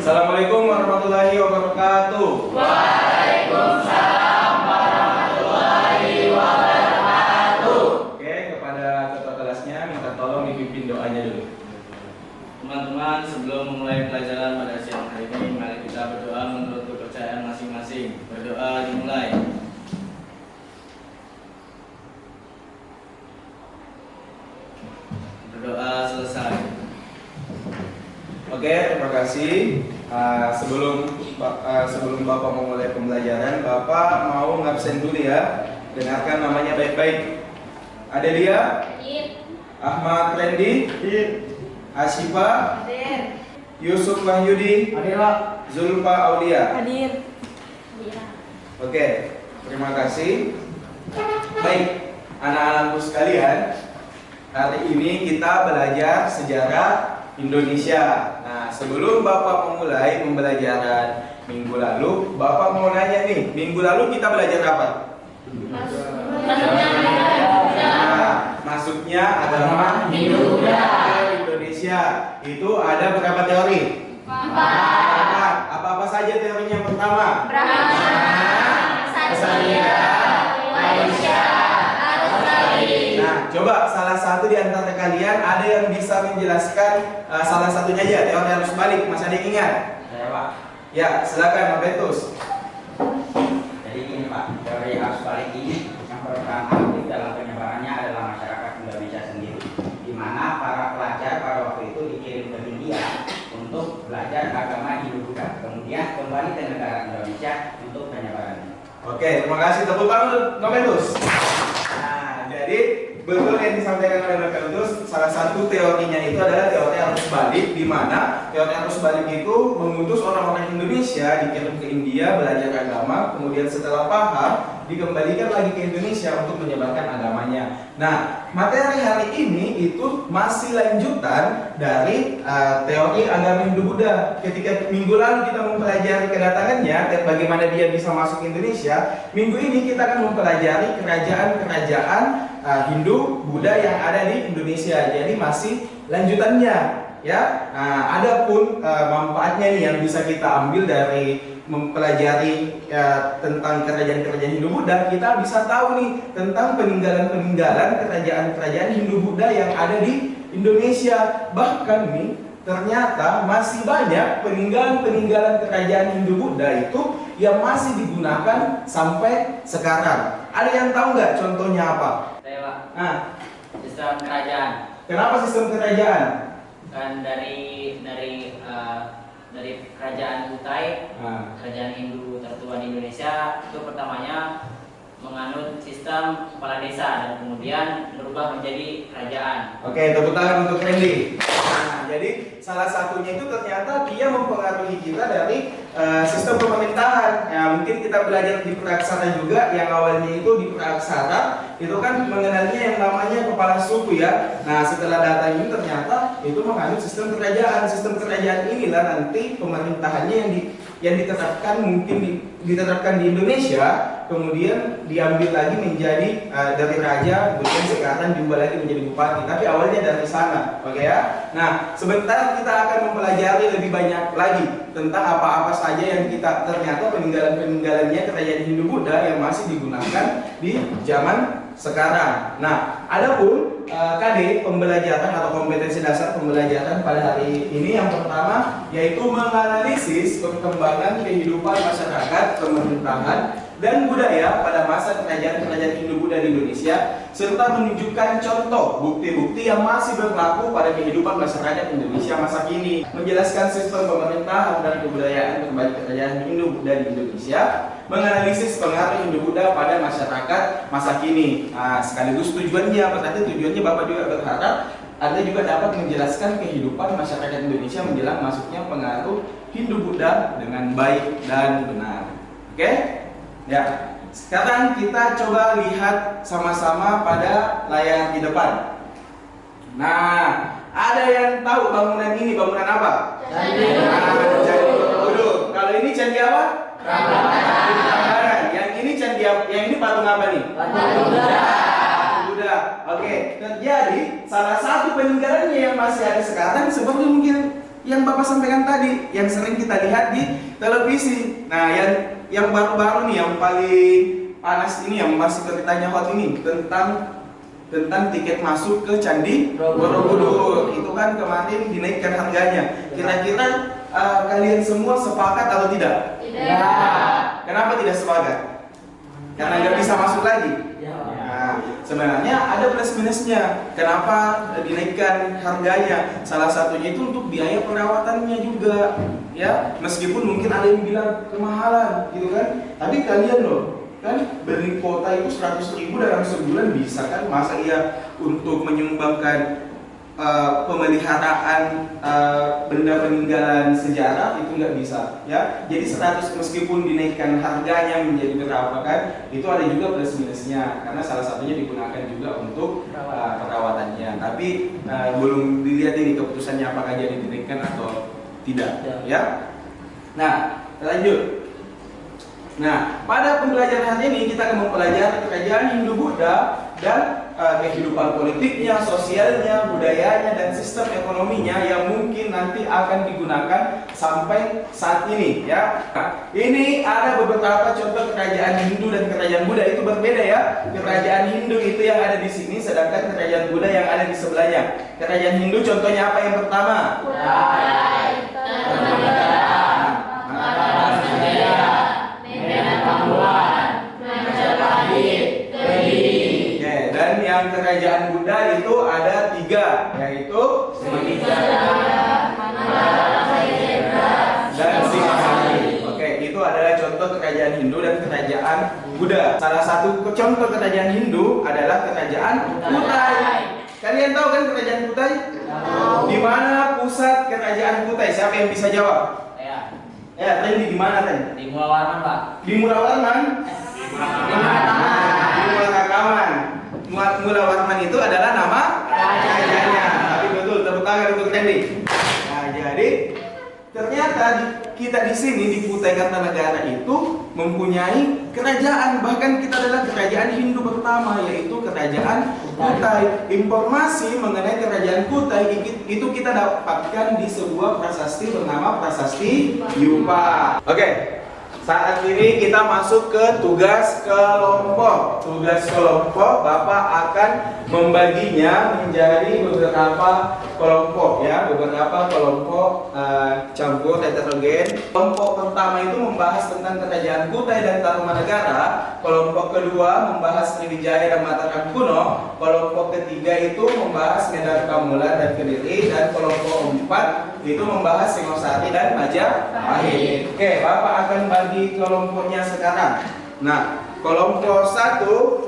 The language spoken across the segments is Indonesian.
Assalamualaikum warahmatullahi wabarakatuh. Waalaikumsalam warahmatullahi wabarakatuh. Oke, kepada ketua kelasnya minta tolong dipimpin doanya dulu. Teman-teman, sebelum memulai pelajaran pada siang hari ini, mari kita berdoa menurut kepercayaan masing-masing. Berdoa dimulai. Berdoa selesai. Oke, terima kasih. Sebelum Bapak memulai pembelajaran, Bapak mau ngabsen dulu ya. Dengarkan namanya baik-baik. Adelia, Ahmad Rendi, Asyifa, Yusuf Wahyudi, Zulfa Aulia. Hadir. Oke, terima kasih. Baik, anak-anakku sekalian, hari ini kita belajar sejarah Indonesia. Nah, sebelum Bapak memulai pembelajaran minggu lalu, Bapak mau nanya nih, minggu lalu kita belajar apa? Nah, masuknya agama Hindu Indonesia. Itu ada berapa teori? 4. Apa-apa saja teorinya yang pertama? Nah, coba salah satu di antara kalian ada yang bisa menjelaskan salah satunya aja teori arus balik. Masih ada yang ingat? Saya Pak. Ya, silakan Pak Petrus. Jadi ini Pak, teori arus balik ini yang pertama aktif dalam penyebarannya adalah masyarakat Indonesia sendiri, di mana para pelajar pada waktu itu dikirim ke India untuk belajar agama Hindu Buddha, kemudian kembali ke negara Indonesia untuk penyebarannya. Oke, terima kasih. Tepuk tangan untuk Pak Petrus. Nah, jadi betul yang disampaikan oleh Pak Petrus. Salah satu teorinya itu adalah teori arus balik, di mana teori arus balik itu mengutus orang-orang Indonesia dikirim ke India belajar agama, kemudian setelah paham dikembalikan lagi ke Indonesia untuk menyebarkan agamanya. Nah, materi hari ini itu masih lanjutan dari teori agama Hindu Buddha. Ketika minggu lalu kita mempelajari kedatangannya dan bagaimana dia bisa masuk Indonesia, minggu ini kita akan mempelajari kerajaan-kerajaan Hindu Buddha yang ada di Indonesia. Jadi masih lanjutannya, ya. Nah, adapun manfaatnya nih yang bisa kita ambil dari mempelajari tentang kerajaan-kerajaan Hindu Buddha, kita bisa tahu nih tentang peninggalan-peninggalan kerajaan-kerajaan Hindu Buddha yang ada di Indonesia. Bahkan nih ternyata masih banyak peninggalan-peninggalan kerajaan Hindu Buddha itu yang masih digunakan sampai sekarang. Ada yang tahu nggak contohnya apa? Saya Pak, Nah, sistem kerajaan. kenapa sistem kerajaan? Kan dari kerajaan Kutai, Nah, kerajaan Hindu tertua di Indonesia, itu pertamanya menganut sistem kepala desa dan kemudian berubah menjadi kerajaan. oke, tepuk tangan untuk Randy. Nah, jadi salah satunya itu ternyata dia mempengaruhi kita dari sistem pemerintahan. Ya, mungkin kita belajar di Praksara juga, yang awalnya itu di Praksara itu kan mengenalnya yang namanya kepala suku ya. Nah, setelah data ini ternyata itu menganut sistem kerajaan. Sistem kerajaan inilah nanti pemerintahannya yang diterapkan, mungkin diterapkan di Indonesia, kemudian diambil lagi menjadi dari raja, kemudian sekarang diubah lagi menjadi bupati. Tapi awalnya dari sana, oke ya. Nah, sebentar kita akan mempelajari lebih banyak lagi tentang apa-apa saja yang kita ternyata peninggalan-peninggalannya kerajaan Hindu Buddha yang masih digunakan di zaman sekarang. Nah, adapun KD pembelajaran atau kompetensi dasar pembelajaran pada hari ini yang pertama yaitu menganalisis perkembangan kehidupan masyarakat, pemerintahan, dan budaya pada masa kerajaan-kerajaan Hindu Buddha di Indonesia, serta menunjukkan contoh bukti-bukti yang masih berlaku pada kehidupan masyarakat Indonesia masa kini, menjelaskan sistem pemerintahan dan kebudayaan berbagai kerajaan Hindu Buddha di Indonesia, menganalisis pengaruh Hindu Buddha pada masyarakat masa kini. Nah, sekaligus tujuannya, berarti tujuannya Bapak juga berharap Anda juga dapat menjelaskan kehidupan masyarakat Indonesia menjelang masuknya pengaruh Hindu Buddha dengan baik dan benar. Oke? Ya, sekarang kita coba lihat sama-sama pada layar di depan. Nah, ada yang tahu bangunan ini bangunan apa? Candi Candi Borobudur. Kalau ini candi apa? Prambanan. Yang ini candi yang ini patung apa nih? Patung Buddha. Oke, terjadi salah satu peninggalannya yang masih ada sekarang seperti mungkin yang Bapak sampaikan tadi, yang sering kita lihat di televisi. Nah, yang baru-baru nih, yang paling panas ini, yang masih beritanya hot ini tentang tiket masuk ke Candi Borobudur. Itu kan kemarin dinaikkan harganya. Kira-kira kalian semua sepakat atau tidak? Tidak. Kenapa tidak sepakat? Karena nggak bisa masuk lagi. Nah, sebenarnya ada plus minusnya. Kenapa dinaikkan harganya? Salah satunya itu untuk biaya perawatannya juga, ya. Meskipun mungkin ada yang bilang kemahalan, gitu kan. Tapi kalian loh, kan beli kuota itu 100.000 dalam sebulan bisa kan? Masa iya untuk menyumbangkan pemeliharaan benda peninggalan sejarah itu nggak bisa, ya. Jadi 100 meskipun dinaikkan harganya menjadi berapa kan, itu ada juga plus minusnya karena salah satunya digunakan juga untuk perawatannya. Tapi belum dilihat ini keputusannya apakah jadi dinaikkan atau tidak, ya. Nah, lanjut. Nah, pada pembelajaran hari ini kita akan mempelajari kerajaan Hindu-Buddha dan kehidupan politiknya, sosialnya, budayanya, dan sistem ekonominya yang mungkin nanti akan digunakan sampai saat ini, ya. Nah, ini ada beberapa contoh kerajaan Hindu dan kerajaan Buddha, itu berbeda ya. Kerajaan Hindu itu yang ada di sini, sedangkan kerajaan Buddha yang ada di sebelahnya. Kerajaan Hindu contohnya apa yang pertama? Dan yang kerajaan Buddha itu ada 3, yaitu dan Singasari. Oke, itu adalah contoh kerajaan Hindu dan kerajaan Buddha. Salah satu contoh kerajaan Hindu adalah kerajaan Kutai. Kalian tahu kan kerajaan Kutai? Di mana pusat kerajaan Kutai? Siapa yang bisa jawab? Ya, tadi di mana tadi? Di Mula Warman, Pak. Di Mula Warman? Di Mula Mula Warman itu adalah nama kerajaannya. Tapi betul, tepuk tangan untuk Randy. Nah, jadi ternyata kita di sini di Kutai Kartanegara itu mempunyai kerajaan. Bahkan kita adalah kerajaan Hindu pertama, yaitu kerajaan Kutai. Informasi mengenai kerajaan Kutai itu kita dapatkan di sebuah prasasti bernama Prasasti Yupa. Oke. Saat ini kita masuk ke tugas kelompok. Tugas kelompok Bapak akan membaginya menjadi beberapa kelompok, ya, beberapa kelompok campur heterogen. Kelompok pertama itu membahas tentang kerajaan Kutai dan Tarumanegara. Kelompok kedua membahas Sriwijaya dan Mataram kuno. Kelompok ketiga itu membahas Medan Kamulan dan Kediri, dan kelompok 4 itu membahas Singosari dan Majapahit. Oke, Bapak akan bagi kelompoknya sekarang. Nah, kelompok 1,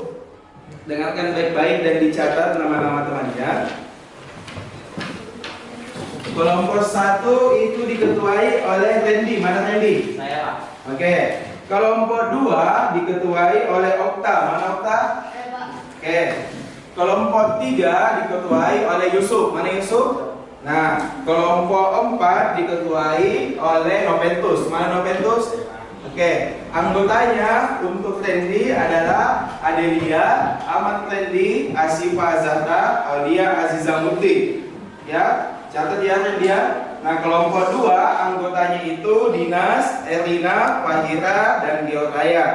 dengarkan baik-baik dan dicatat nama-nama temannya. Kelompok 1 itu diketuai oleh Randy. Mana Randy? Saya, Pak. Oke. Kelompok 2 diketuai oleh Okta. Mana Okta? Oke. Kelompok 3 diketuai oleh Yusuf. Mana Yusuf? Nah, kelompok 4 diketuai oleh Noventus. Mana Noventus? Oke, anggotanya untuk Randy adalah Adelia, Ahmad Randy, Asifa Zahra, Aulia Aziza Mukti. Ya, catat ya Randy ya. Nah, kelompok 2 anggotanya itu Dinas, Erina, Fahira, dan Dioraya.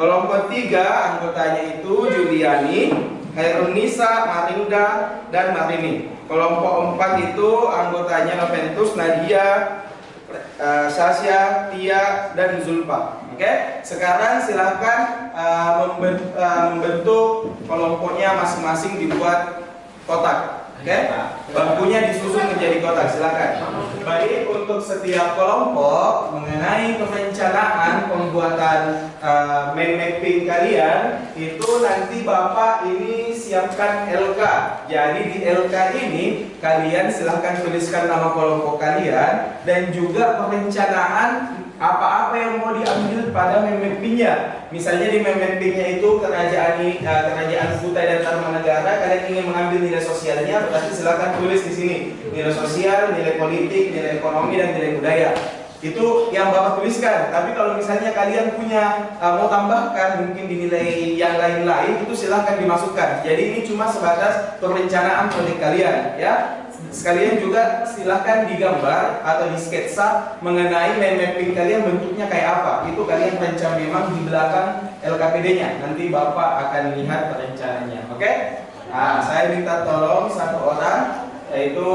Kelompok 3 anggotanya itu Juliani, Hairunisa, Marinda, dan Marini. Kelompok 4 itu anggotanya Noventus, Nadia, Sasya, Tia, dan Zulfa. Oke, sekarang silahkan membentuk kelompoknya masing-masing, dibuat kotak. Oke, bangkunya disusun menjadi kotak. Silakan. Baik, untuk setiap kelompok mengenai perencanaan pembuatan mind mapping kalian itu nanti Bapak ini siapkan LK. Jadi di LK ini kalian silahkan tuliskan nama kelompok kalian dan juga perencanaan apa-apa yang mau diambil pada mind mappingnya. Misalnya di mind mappingnya itu kerajaan Kutai dan Tarumanegara, kalian ingin mengambil nilai sosialnya, berarti silakan tulis di sini nilai sosial, nilai politik, nilai ekonomi, dan nilai budaya. Itu yang Bapak tuliskan. Tapi kalau misalnya kalian punya mau tambahkan mungkin di nilai yang lain-lain, itu silahkan dimasukkan. Jadi ini cuma sebatas perencanaan proyek kalian, ya. sekalian juga silahkan digambar atau disketsa mengenai mind mapping kalian bentuknya kayak apa. Itu kalian rencana memang di belakang LKPD-nya. Nanti Bapak akan lihat rencananya. Oke? Nah, saya minta tolong satu orang, yaitu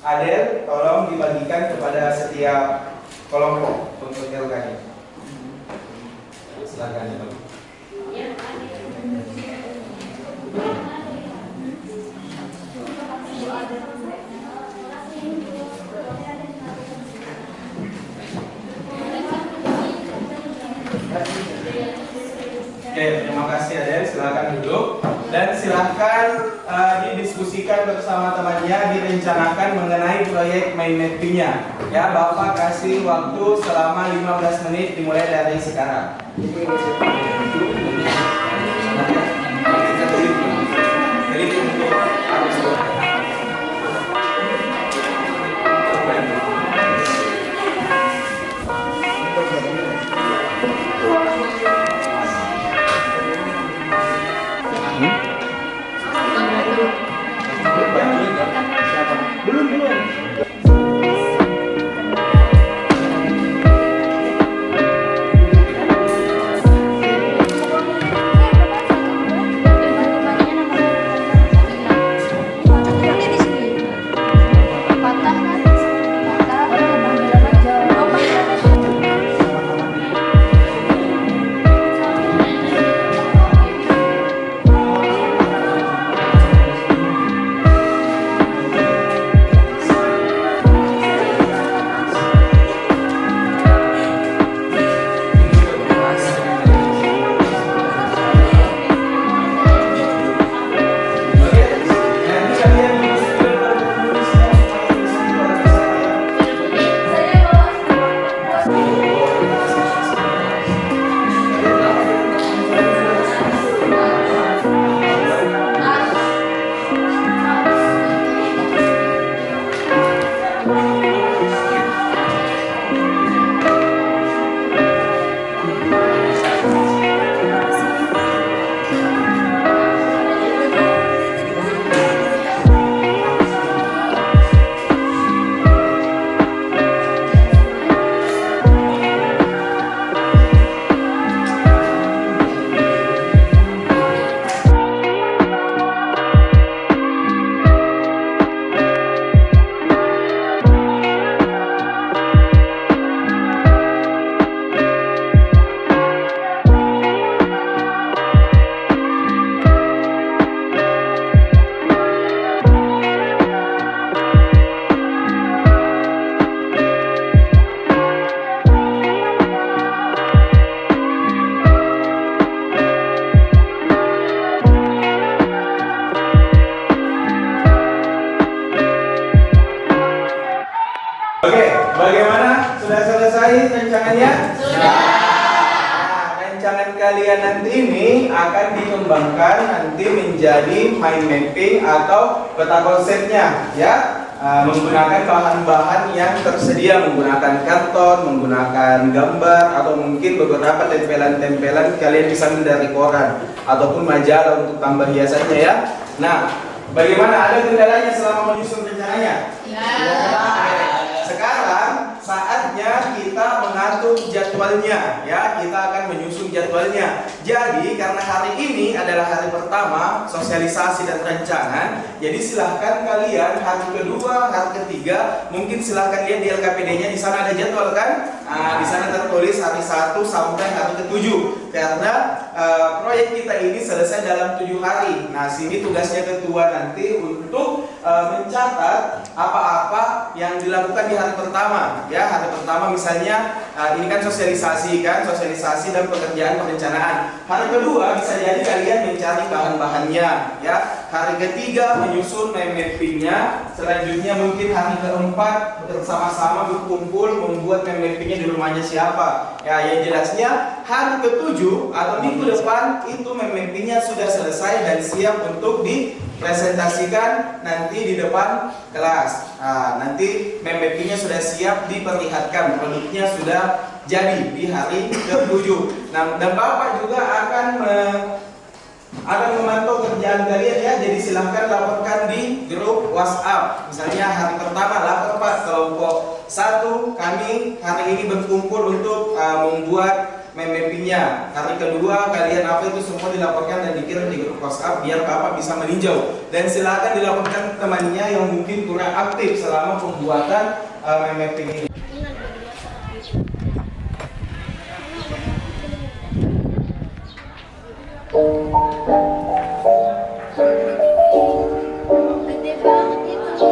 Adel, tolong dibagikan kepada setiap kelompok untuk LK-nya. Silakan. Oke, terima kasih Adel, silakan duduk dan silakan didiskusikan bersama temannya, direncanakan mengenai proyek mind mapping-nya. Ya, Bapak kasih waktu selama 15 menit dimulai dari sekarang. Bagaimana? Sudah selesai rencangannya? Sudah. Nah, rancangan kalian nanti ini akan dikembangkan nanti menjadi mind mapping atau peta konsepnya, ya. Menggunakan bahan-bahan yang tersedia, menggunakan karton, menggunakan gambar, atau mungkin beberapa tempelan-tempelan kalian bisa ambil dari koran ataupun majalah untuk tambah hiasannya, ya. Nah, bagaimana, ada kendalanya selama menyusun rencananya? Ya. Sekarang saatnya kita mengatur jadwalnya, ya. Kita akan menyusun jadwalnya. Jadi karena hari ini adalah hari pertama sosialisasi dan rancangan, jadi silahkan kalian hari kedua, hari ketiga, mungkin silahkan lihat di LKPD-nya, di sana ada jadwal kan? Nah, di sana tertulis hari 1 sampai hari ke-7. Karena proyek kita ini selesai dalam 7 hari. Nah, sini tugasnya ketua nanti untuk mencatat apa-apa yang dilakukan di hari pertama. Ya, hari pertama misalnya ini kan sosialisasi dan pekerjaan perencanaan. Hari kedua bisa jadi kalian mencari bahan-bahannya, ya. Hari ketiga menyusun mind mapping-nya. Selanjutnya mungkin hari keempat bersama-sama berkumpul membuat mind mapping-nya di rumahnya siapa. Ya, yang jelasnya hari ke-7 atau minggu depan itu mind mapping-nya sudah selesai dan siap untuk dipresentasikan nanti di depan kelas. Nah, nanti mind mapping-nya sudah siap diperlihatkan, produknya sudah jadi di hari ke-7. Nah, dan Bapak juga akan akan memantau kerjaan kalian ya. Jadi silahkan laporkan di grup WhatsApp. Misalnya hari pertama lapor Pak kelompok 1 kami hari ini berkumpul untuk membuat mappingnya. Hari kedua kalian apa itu semua dilaporkan dan dikirim di grup WhatsApp biar Bapak bisa meninjau. Dan silakan dilaporkan temannya yang mungkin kurang aktif selama pembuatan mapping ini. Gede banget itu.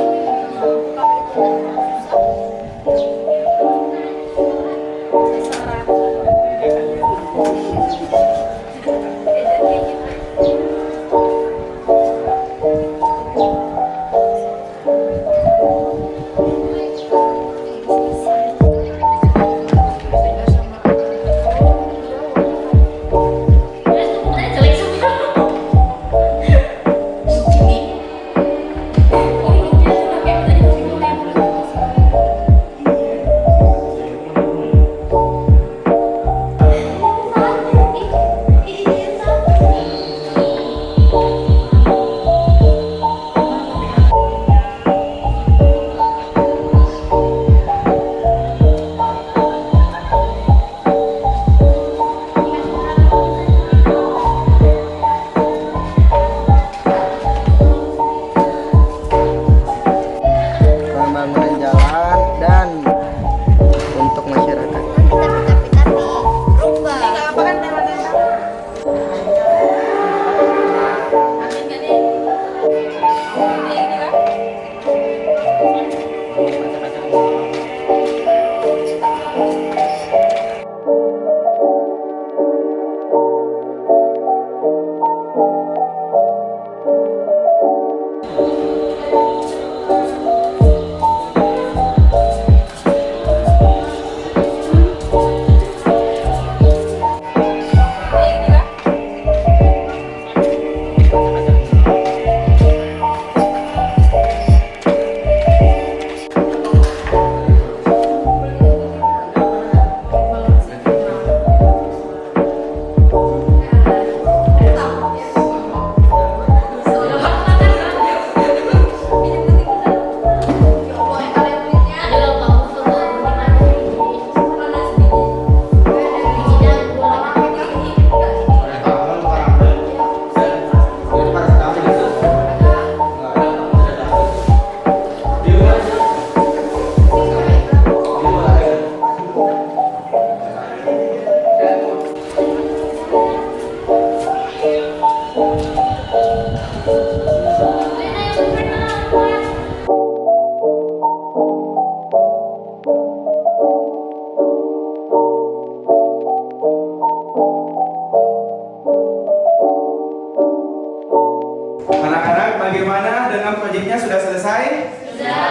Bagaimana dengan proyeknya, sudah selesai? Sudah.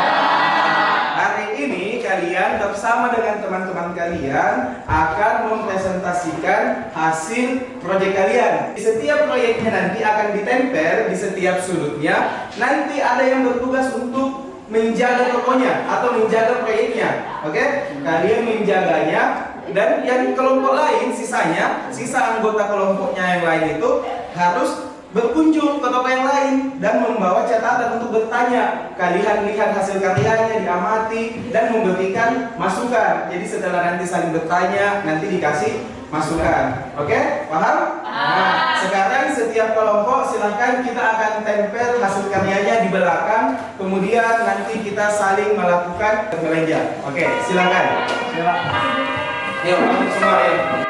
Hari ini kalian bersama dengan teman-teman kalian akan mempresentasikan hasil proyek kalian. Di setiap proyeknya nanti akan ditempel di setiap sudutnya. Nanti ada yang bertugas untuk menjaga tokonya atau menjaga proyeknya. Oke? Kalian menjaganya. Dan yang kelompok lain, sisa anggota kelompoknya yang lain itu harus berkunjung ke toko yang lain dan membawa catatan untuk bertanya. Kalian lihat hasil karyanya, diamati dan memberikan masukan. Jadi setelah nanti saling bertanya, nanti dikasih masukan. Oke? Paham? Nah, sekarang setiap kelompok silahkan kita akan tempel hasil karyanya di belakang. Kemudian nanti kita saling melakukan meja. Oke, silakan. Yuk, semua ya.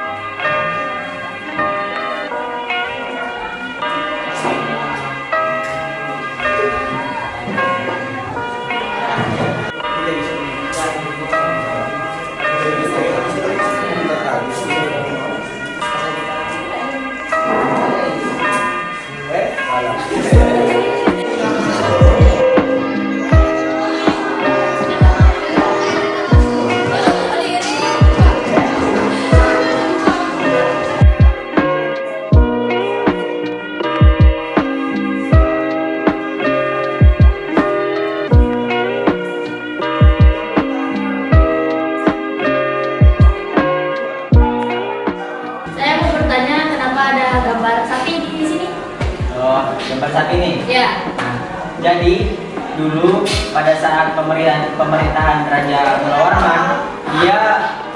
Ya. Nah, jadi dulu pada saat pemerintahan Raja Mulawarman, dia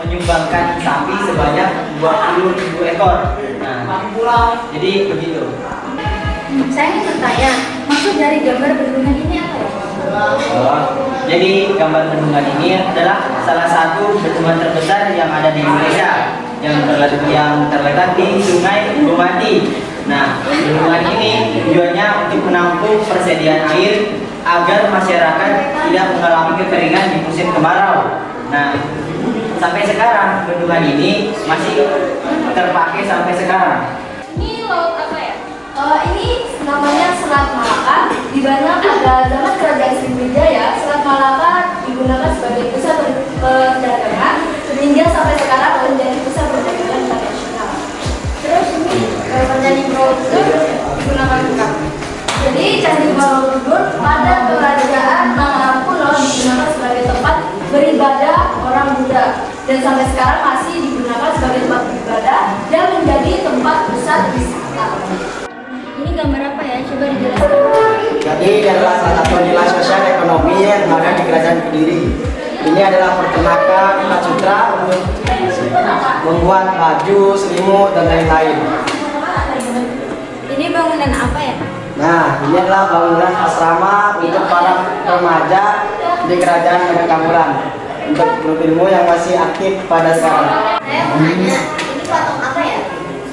menyumbangkan sapi sebanyak 20.000 ekor. Nah, jadi begitu. Saya ingin bertanya, maksud dari gambar bendungan ini apa ya? Jadi gambar bendungan ini adalah salah satu bendungan terbesar yang ada di Indonesia yang terletak di Sungai Bumati. Nah, bendungan ini tujuannya untuk menampung persediaan air agar masyarakat tidak mengalami kekeringan di musim kemarau. Nah, sampai sekarang bendungan ini masih terpakai sampai sekarang. Ini laut apa ya? Ini namanya Selat Malaka, di mana pada zaman Kerajaan Sriwijaya, Selat Malaka digunakan sebagai pusat perdagangan sehingga sampai sekarang menjadi pusat perdagangan internasional. Terus ini Candi Borobudur digunakan juga. Jadi Candi Borobudur pada kerajaan Mangkunegaran digunakan sebagai tempat beribadah orang Buddha dan sampai sekarang masih digunakan sebagai tempat beribadah dan menjadi tempat pusat wisata. Ini gambar apa ya? Coba dijelaskan. Jadi ini adalah salah satu nilai sosial ekonomi yang ada di Kerajaan Kediri. Ini adalah peternakan Sutra untuk membuat baju, selimut, dan lain-lain. Ini bangunan apa ya? Nah, ini adalah bangunan asrama untuk para remaja di Kerajaan Majapahit untuk penuntut ilmu yang masih aktif pada sekarang. Saya mau nanya, ini patung apa ya?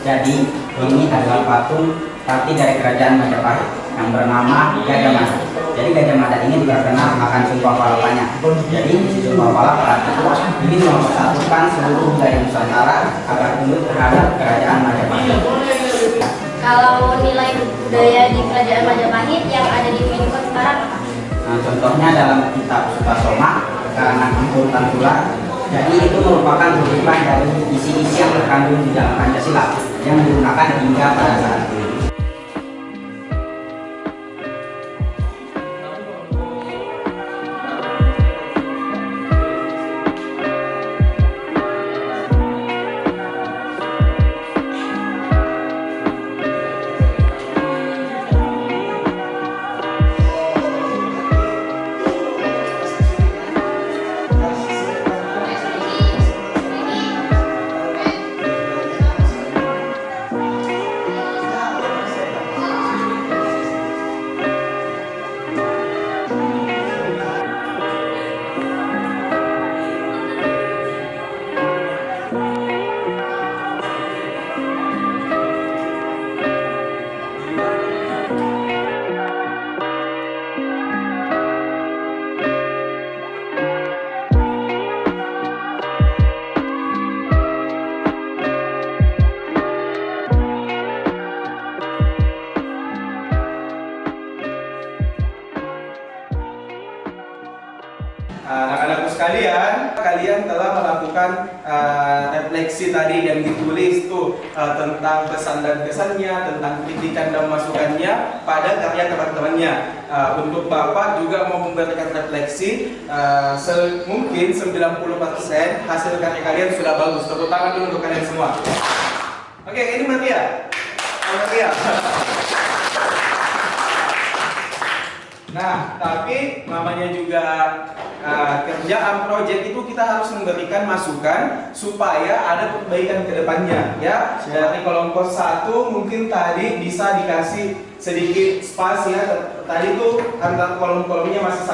Jadi ini adalah patung Pati dari Kerajaan Majapahit yang bernama Gajah Mada. Jadi Gajah Mada ini terkenal makan sumpah palapanya. Jadi sumpah palapa itu ingin mempersatukan seluruh wilayah Nusantara agar tunduk terhadap Kerajaan Majapahit. Kalau nilai budaya di Kerajaan Majapahit yang ada di Menko sekarang apa? Nah, contohnya dalam kitab Sutasoma karangan Ampul Tantula. Jadi itu merupakan kutipan dari isi-isi yang terkandung di dalam Pancasila yang digunakan hingga pada saat ini. Anak-anakku sekalian, kalian telah melakukan refleksi tadi dan ditulis tuh tentang pesan dan kesannya, tentang kritikan dan masukannya pada karya teman-temannya. Untuk Bapak juga mau memberikan refleksi, mungkin 90% hasil karya kalian sudah bagus. Tepuk tangan dulu untuk kalian semua. Oke, ini Maria. Maria. Nah, tapi namanya juga kerjaan proyek itu kita harus memberikan masukan supaya ada perbaikan ke depannya ya. Dari kelompok 1 mungkin tadi bisa dikasih sedikit spasi ya. Tadi tuh antar kolom-kolomnya masih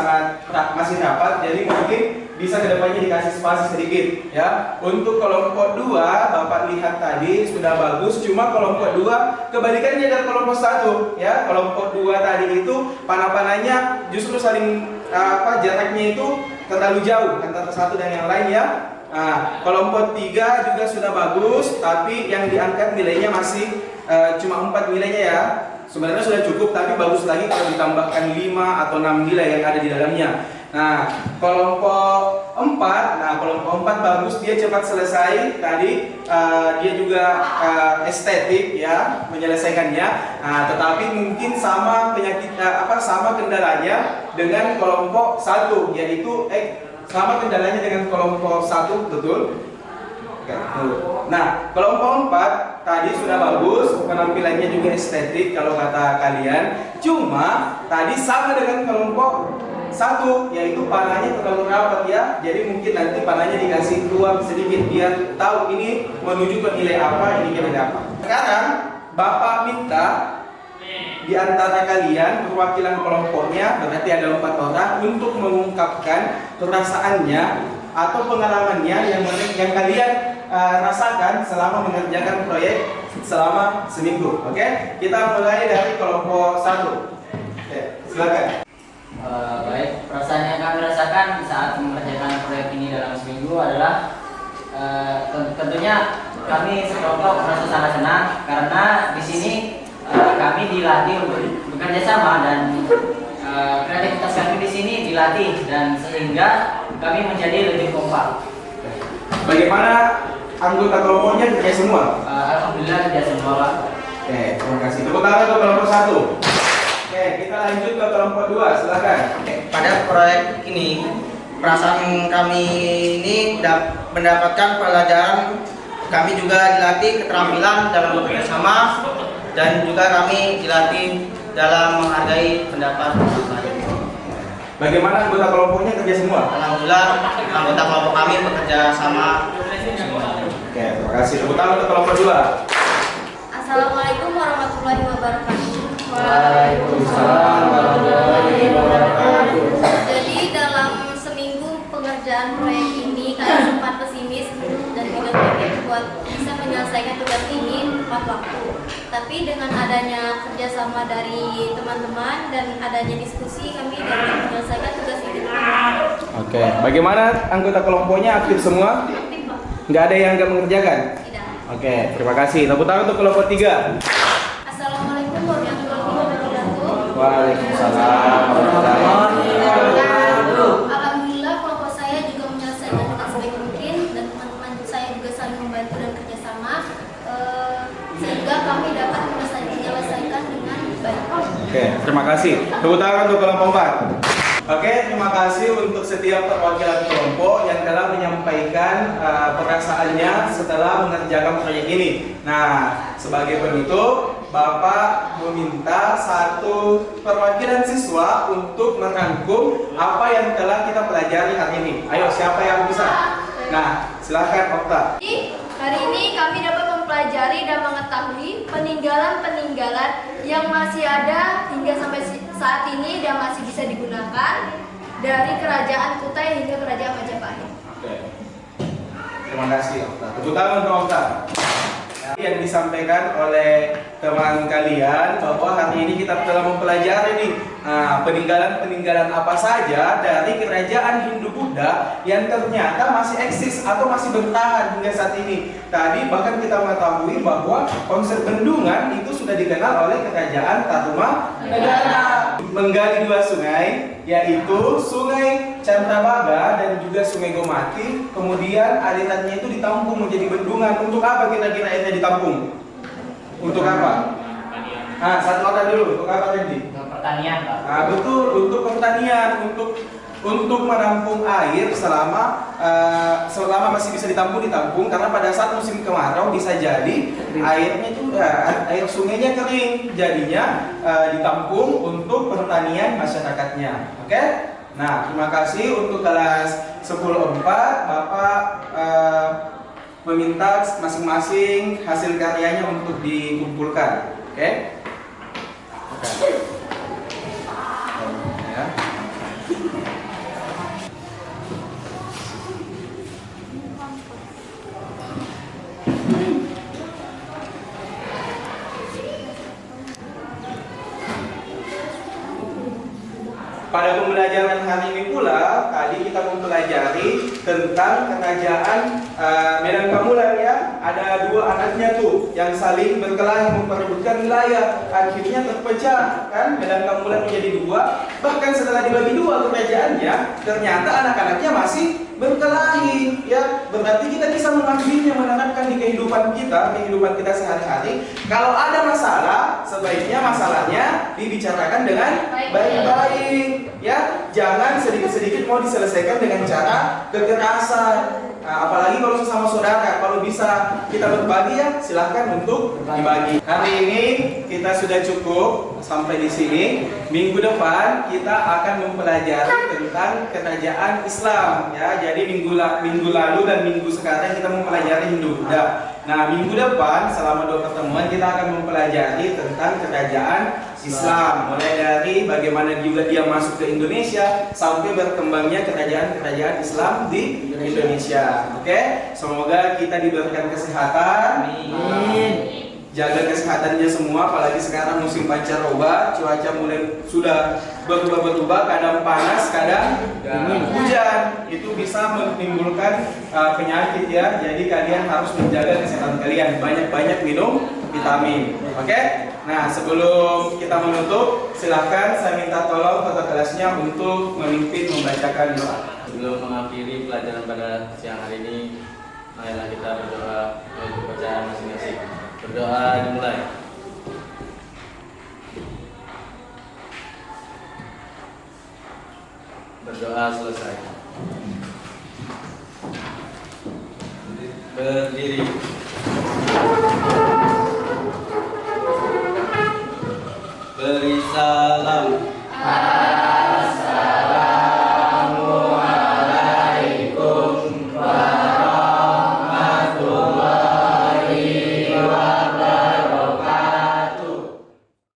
rapat, jadi mungkin bisa ke depannya dikasih spasi sedikit ya. Untuk kelompok 2 Bapak lihat tadi sudah bagus, cuma kelompok 2 kebalikannya dari kelompok 1 ya. Kelompok 2 tadi itu panah-panahnya justru saling jaraknya itu terlalu jauh antara satu dan yang lain ya. Nah, kelompok 3 juga sudah bagus, tapi yang diangkat nilainya masih cuma 4 nilainya ya. Sebenarnya sudah cukup, tapi bagus lagi kalau ditambahkan 5 atau 6 nilai yang ada di dalamnya. Nah, kelompok 4 bagus, dia cepat selesai tadi, dia juga estetik ya menyelesaikannya. Nah, tetapi mungkin sama sama kendalanya dengan kelompok 1, yaitu sama kendalanya dengan kelompok 1, betul? Nah, kelompok 4 tadi sudah bagus, penampilannya juga estetik kalau kata kalian. Cuma tadi sama dengan kelompok 1, yaitu panahnya terlalu rapat ya. Jadi mungkin nanti panahnya dikasih ruang sedikit biar tahu ini menuju ke nilai apa, ini ke nilai apa. Sekarang Bapak minta di antara kalian perwakilan kelompoknya, berarti ada 4 orang, untuk mengungkapkan perasaannya atau pengalamannya yang kalian rasakan selama mengerjakan proyek selama seminggu. Oke? Kita mulai dari kelompok 1. Oke, silakan. Baik, perasaan yang kami rasakan saat mengerjakan proyek ini dalam seminggu adalah tentunya kami sekelompok merasa sangat senang karena di sini kami dilatih untuk bekerja sama dan kreativitas kami di sini dilatih dan sehingga kami menjadi lebih kompak. Bagaimana anggota kelompoknya kerja semua? Alhamdulillah kerja semua, Pak. Oke, terima kasih. Tepuk tangan untuk kelompok 1. Oke, kita lanjut ke kelompok 2. Silakan. Pada proyek ini, perasaan kami ini mendapatkan pelajaran. Kami juga dilatih keterampilan dalam bekerja sama dan juga kami dilatih dalam menghargai pendapat orang lain. Bagaimana anggota kelompoknya kerja semua? Alhamdulillah anggota kelompok kami bekerja sama semua. Oke, terima kasih. Tepuk tangan untuk kelompok 2. Assalamualaikum warahmatullahi wabarakatuh. Waalaikumsalam warahmatullahi wabarakatuh. Jadi dalam seminggu pengerjaan proyek ini kami sempat pesimis dan juga terpikir buat bisa menyelesaikan tugas ini tepat waktu. Tapi dengan adanya kerjasama dari teman-teman dan adanya diskusi, kami dapat menyelesaikan tugas ini. Oke, bagaimana anggota kelompoknya aktif semua? Aktif, Pak? Nggak ada yang nggak mengerjakan? Tidak. Oke, terima kasih. Tepuk tangan untuk kelompok 3. Assalamualaikum warahmatullahi wabarakatuh. Waalaikumsalam warahmatullahi wabarakatuh. Alhamdulillah kelompok saya juga menyelesaikan dengan sebaik mungkin dan teman-teman saya juga saling membantu dan kerjasama sehingga kami dapat menyelesaikan dengan baik. Oke, terima kasih. Tepuk tangan untuk kelompok 4. Oke, terima kasih untuk setiap perwakilan kelompok yang telah menyampaikan perasaannya setelah mengerjakan proyek ini. Nah, sebagai penutup, Bapak meminta satu perwakilan siswa untuk merangkum apa yang telah kita pelajari hari ini. Ayo, siapa yang bisa? Nah, silakan Okta. Hari ini kami dapat mempelajari dan mengetahui peninggalan-peninggalan yang masih ada hingga sampai saat ini dan masih bisa digunakan dari kerajaan Kutai hingga kerajaan Majapahit. Oke. Terima kasih Okta. Tepuk tangan untuk Okta. Yang disampaikan oleh teman kalian bahwa hari ini kita telah mempelajari nih peninggalan-peninggalan apa saja dari kerajaan Hindu-Buddha yang ternyata masih eksis atau masih bertahan hingga saat ini. Tadi bahkan kita mengetahui bahwa konsep bendungan itu sudah dikenal oleh kerajaan Tarumanegara. Menggali 2 sungai, yaitu Sungai Chandrabhaga dan juga Sungai Gomati. Kemudian alirannya itu ditampung menjadi bendungan. Untuk apa kira-kira airnya ditampung? Untuk apa? Satu orang dulu. Untuk apa tadi? Untuk pertanian, Pak. Betul, untuk pertanian, untuk menampung air selama masih bisa ditampung karena pada saat musim kemarau bisa jadi airnya itu air sungainya kering, jadinya ditampung untuk pertanian masyarakatnya. Oke? Nah, terima kasih untuk kelas 10-4 Bapak meminta masing-masing hasil karyanya untuk dikumpulkan. Oke? Ya. Pada pembelajaran hari ini pula, tadi kita mempelajari tentang kerajaan Medan Kamulan ya. Ada 2 anaknya tuh yang saling berkelahi memperebutkan wilayah. Akhirnya terpecah kan, Medan Kamulan menjadi 2. Bahkan setelah dibagi 2 kerajaannya, ternyata anak-anaknya masih berkelahi ya. Berarti kita bisa mengambilnya, menerapkan di kehidupan kita sehari-hari. Kalau ada masalah, sebaiknya masalahnya dibicarakan dengan baik-baik. ya jangan sedikit-sedikit mau diselesaikan dengan cara kekerasan. Nah, apalagi kalau sesama saudara, kalau bisa kita berbagi ya silahkan untuk dibagi. Hari ini kita sudah cukup sampai di sini. Minggu depan kita akan mempelajari tentang kerajaan Islam ya. Jadi minggu lalu dan minggu sekarang kita mempelajari Hindu-Buddha. Nah, minggu depan selama 2 pertemuan kita akan mempelajari tentang kerajaan Islam, mulai dari bagaimana juga dia masuk ke Indonesia sampai berkembangnya kerajaan-kerajaan Islam di Indonesia. Oke, semoga kita diberikan kesehatan. Amin. Jaga kesehatannya semua, apalagi sekarang musim pancaroba, cuaca mulai sudah berubah-berubah, kadang panas, kadang hujan. Itu bisa menimbulkan penyakit ya. Jadi kalian harus menjaga kesehatan kalian, banyak-banyak minum vitamin. Oke? Nah, sebelum kita menutup, silahkan saya minta tolong kakak kelasnya untuk memimpin membacakan doa. Sebelum mengakhiri pelajaran pada siang hari ini, marilah kita berdoa untuk bacaan masing-masing. Berdoa dimulai. Berdoa selesai. Berdiri.